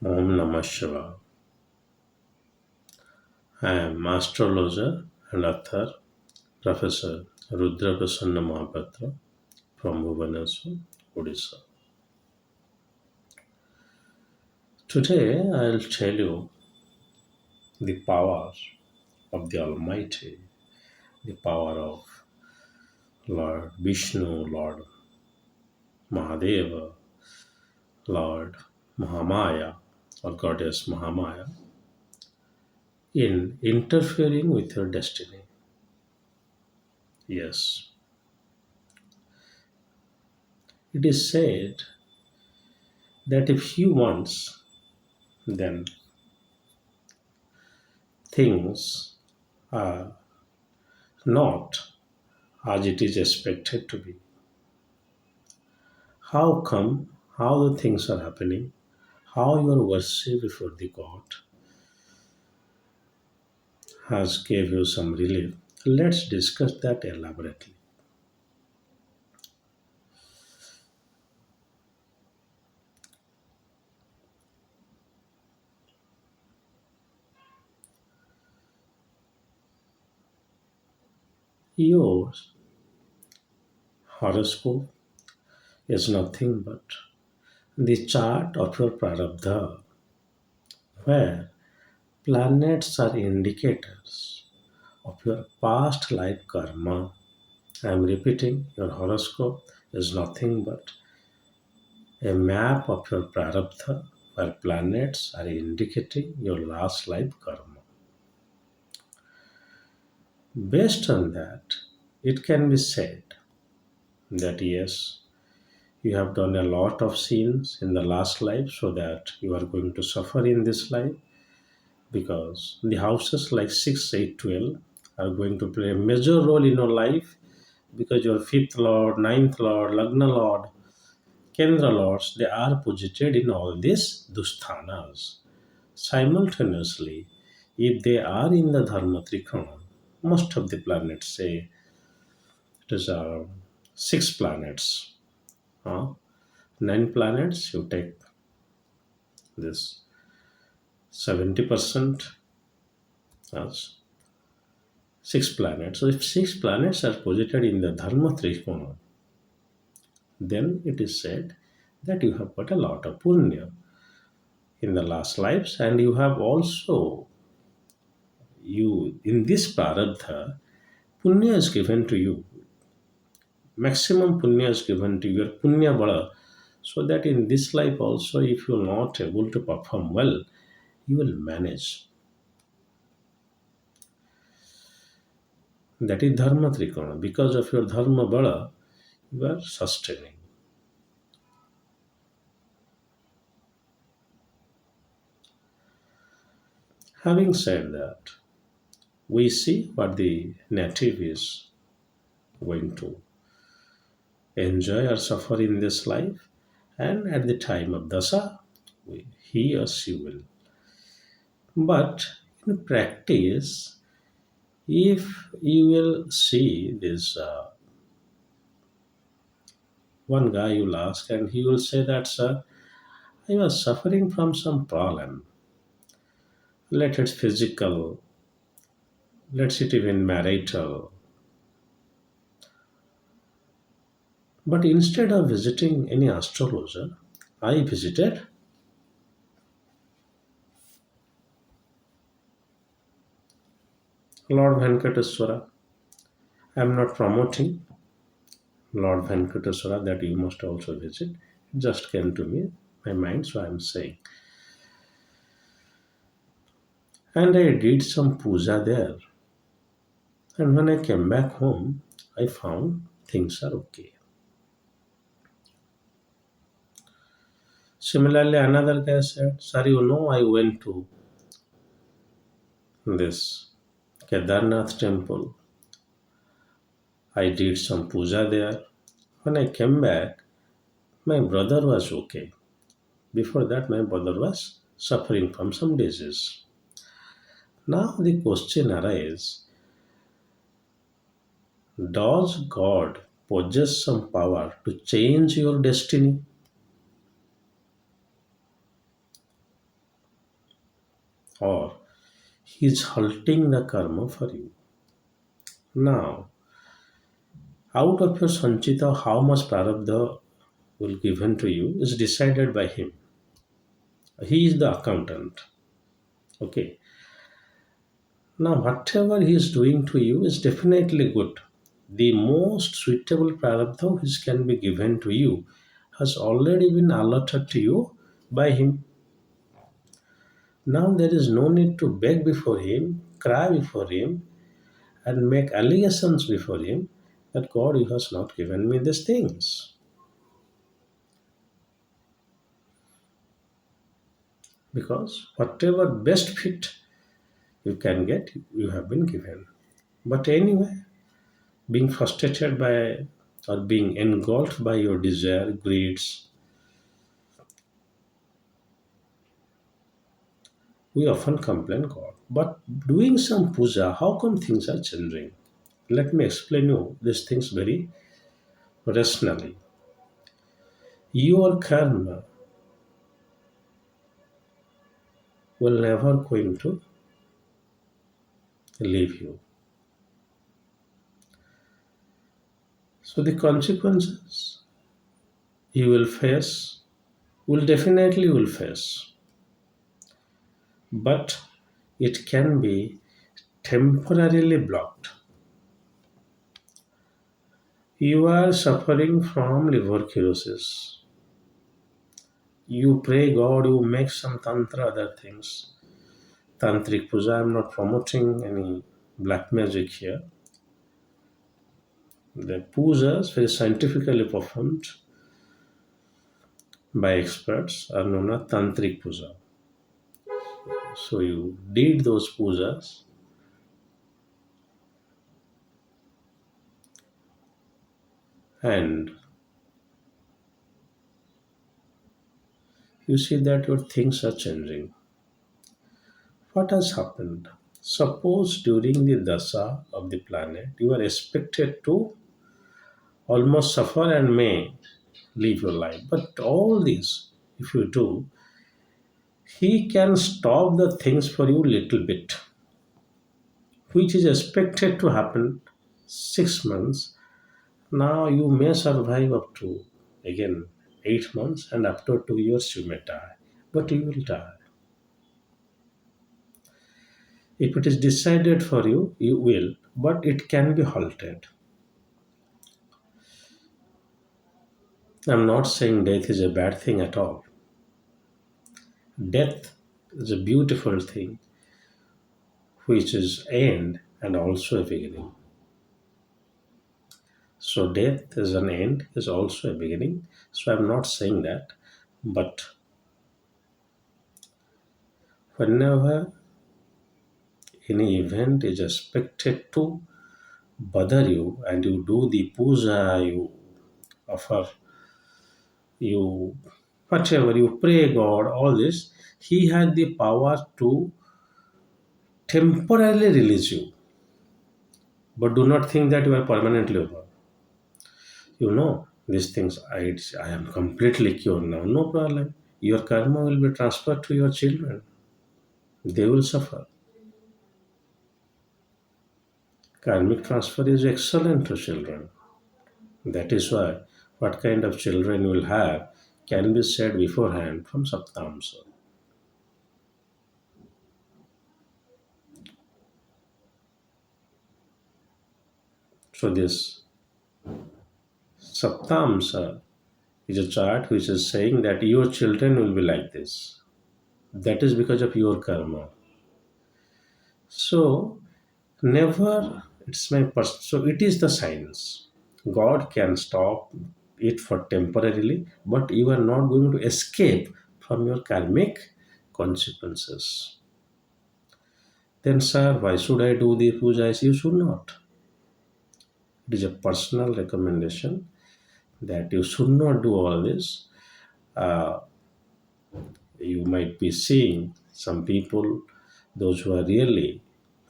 Om Namah Shivaya. I am astrologer and author Professor rudramohapatra from Bhubaneswar, Odisha. Today I'll tell you the power of the Almighty, the power of Lord Vishnu, Lord Mahadeva, Lord Mahamaya or Goddess Mahamaya in interfering with your destiny. Yes, it is said that if he wants, then things are not as it is expected to be. How come? How the things are happening? How your worship before the God has gave you some relief? Let's discuss that elaborately. Your horoscope is nothing but the chart of your Prarabdha, where planets are indicators of your past life karma. I am repeating, your horoscope is nothing but a map of your Prarabdha where planets are indicating your last life karma. Based on that, it can be said that yes, you have done a lot of sins in the last life so that you are going to suffer in this life because the houses like 6, 8, 12 are going to play a major role in your life because your fifth lord, ninth lord, Lagna lord, Kendra lords, they are posited in all these dusthanas. Simultaneously, if they are in the Dharma Trikona, most of the planets say it is six planets. Nine planets, you take this 70% as six planets. So if six planets are posited in the Dharma Trikona, then it is said that you have got a lot of punya in the last lives, and you have also you in this prarabdha punya is given to you, maximum punya is given to your punya bala, so that in this life also if you're not able to perform well, you will manage. That is dharma trikona. Because of your dharma bala, you are sustaining. Having said that, we see what the native is going to enjoy or suffer in this life, and at the time of dasa, he or she will. But in practice, if you will see this, one guy you will ask, and he will say that, sir, I was suffering from some problem. Let it physical, let's it even marital. But instead of visiting any astrologer, I visited Lord Venkateswara. I am not promoting Lord Venkateswara that you must also visit. It just came to me, my mind, so I am saying. And I did some puja there. And when I came back home, I found things are okay. Similarly, another guy said, sir, I went to this Kedarnath temple. I did some puja there. When I came back, my brother was okay. Before that, my brother was suffering from some disease. Now the question arises, does God possess some power to change your destiny? or he is halting the karma for you. Now, out of your sanchita, how much prarabdha will given to you is decided by him. He is the accountant. Okay. Now, whatever he is doing to you is definitely good. The most suitable prarabdha which can be given to you has already been allotted to you by him. Now there is no need to beg before him, cry before him, and make allegations before him that God, you has not given me these things. Because whatever best fit you can get, you have been given. But anyway, being frustrated by or being engulfed by your desire, greeds, we often complain God. But doing some puja, how come things are changing? Let me explain you these things very rationally. Your karma will never going to leave you. So the consequences you will face will definitely will face, but it can be temporarily blocked. You are suffering from liver cirrhosis. You pray God, you make some tantra, other things. Tantric puja, I'm not promoting any black magic here. The pujas, very scientifically performed by experts, are known as tantric puja. So you did those pujas and you see that your things are changing. What has happened? Suppose during the dasa of the planet, you are expected to almost suffer and may live your life. But all this, if you do, he can stop the things for you little bit, which is expected to happen 6 months. Now you may survive up to again 8 months, and after 2 years you may die. But you will die. If it is decided for you, you will, but it can be halted. I'm not saying death is a bad thing at all. Death is a beautiful thing, which is end and also a beginning. So death is an end, is also a beginning. So I'm not saying that, but whenever any event is expected to bother you and you do the puja, you offer, you whatever you pray God, all this, He had the power to temporarily release you. But do not think that you are permanently over. You know, these things, I am completely cured now. No problem. Your karma will be transferred to your children. They will suffer. Karmic transfer is excellent to children. That is why what kind of children you will have can be said beforehand from Saptamsa. So this Saptamsa is a chart which is saying that your children will be like this. That is because of your karma. So never, it's my so it is the science. God can stop it for temporarily, but you are not going to escape from your karmic consequences. Then, sir, why should I do the pujas? You should not. It is a personal recommendation that you should not do all this. Uh, you might be seeing some people, those who are really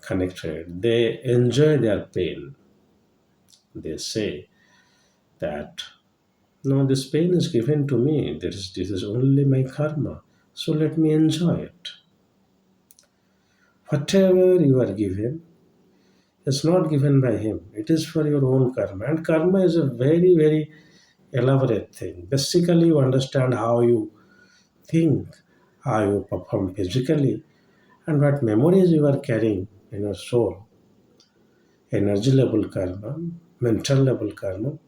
connected, they enjoy their pain. They say that, no, this pain is given to me. This is only my karma. So let me enjoy it. Whatever you are given is not given by him. It is for your own karma. And karma is a very, very elaborate thing. Basically, you understand how you think, how you perform physically, and what memories you are carrying in your soul. Energy level karma, mental level karma,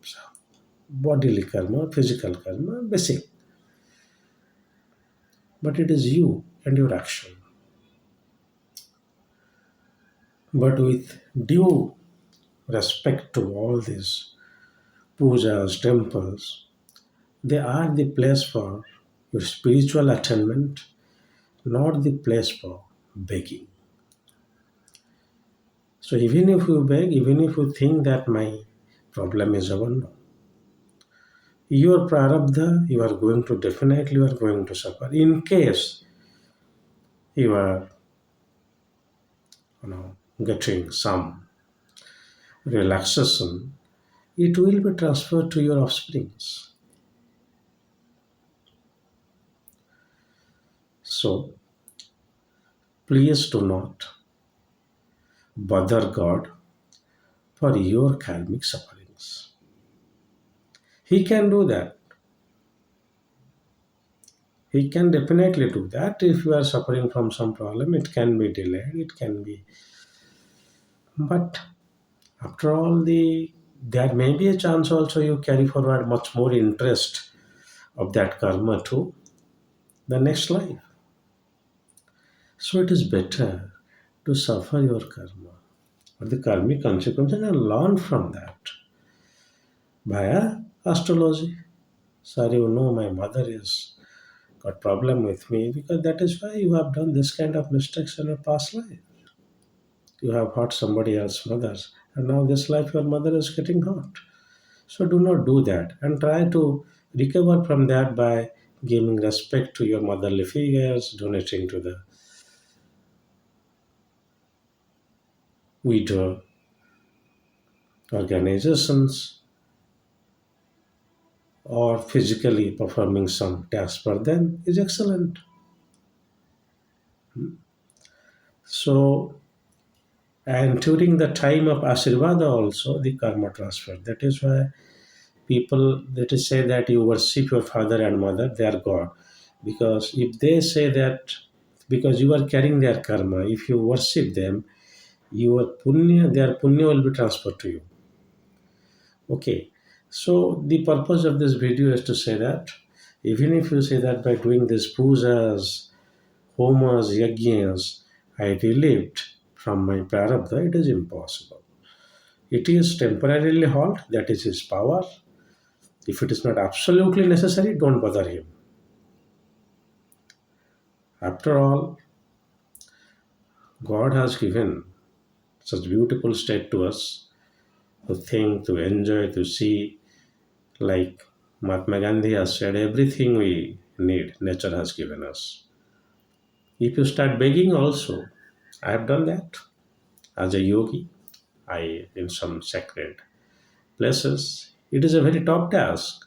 bodily karma, physical karma, basic. But it is you and your action. But with due respect to all these pujas, temples, they are the place for your spiritual attainment, not the place for begging. So even if you beg, even if you think that my problem is over, no. Your prarabdha, you are going to suffer. In case you are, getting some relaxation, it will be transferred to your offsprings. So please do not bother God for your karmic sufferings. He can do that. He can definitely do that. If you are suffering from some problem, it can be delayed, it can be. But after all, there may be a chance also you carry forward much more interest of that karma to the next life. So it is better to suffer your karma or the karmic consequences and learn from that via astrology. Sir, you know my mother is got problem with me because that is why you have done this kind of mistakes in your past life. You have hurt somebody else's mothers, and now this life your mother is getting hurt. So do not do that and try to recover from that by giving respect to your motherly figures, donating to the widow organizations, or physically performing some tasks for them is excellent. So, and during the time of Ashirvada also the karma transfer. That is why people that is say that you worship your father and mother, they are God. Because if they say that because you are carrying their karma, if you worship them, your punya, their punya will be transferred to you. Okay. So the purpose of this video is to say that even if you say that by doing these pujas, homas, yajnas, I relieved from my prarabdha, it is impossible. It is temporarily halt, that is his power. If it is not absolutely necessary, don't bother him. After all, God has given such beautiful state to us to think, to enjoy, to see. Like Mahatma Gandhi has said, everything we need, nature has given us. If you start begging also, I have done that as a yogi. I in some sacred places. It is a very top task.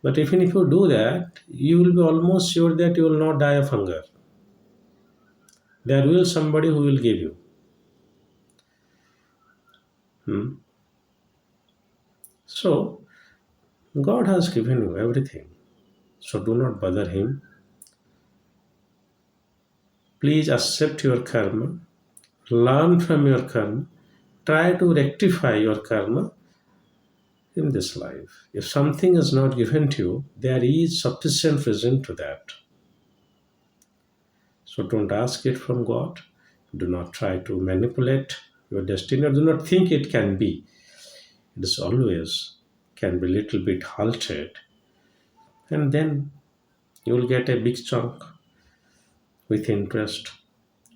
But even if you do that, you will be almost sure that you will not die of hunger. There will somebody who will give you. Hmm? So God has given you everything. So do not bother him. Please accept your karma. Learn from your karma. Try to rectify your karma in this life. If something is not given to you, there is sufficient reason to that. So don't ask it from God. Do not try to manipulate your destiny, or do not think it can be. It is always can be little bit halted, and then you will get a big chunk with interest.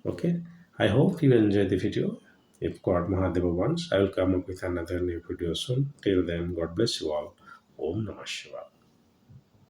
Okay. I hope you enjoy the video. If God Mahadeva wants, I will come up with another new video soon. Till then, God bless you all. Om Namah Shivaya.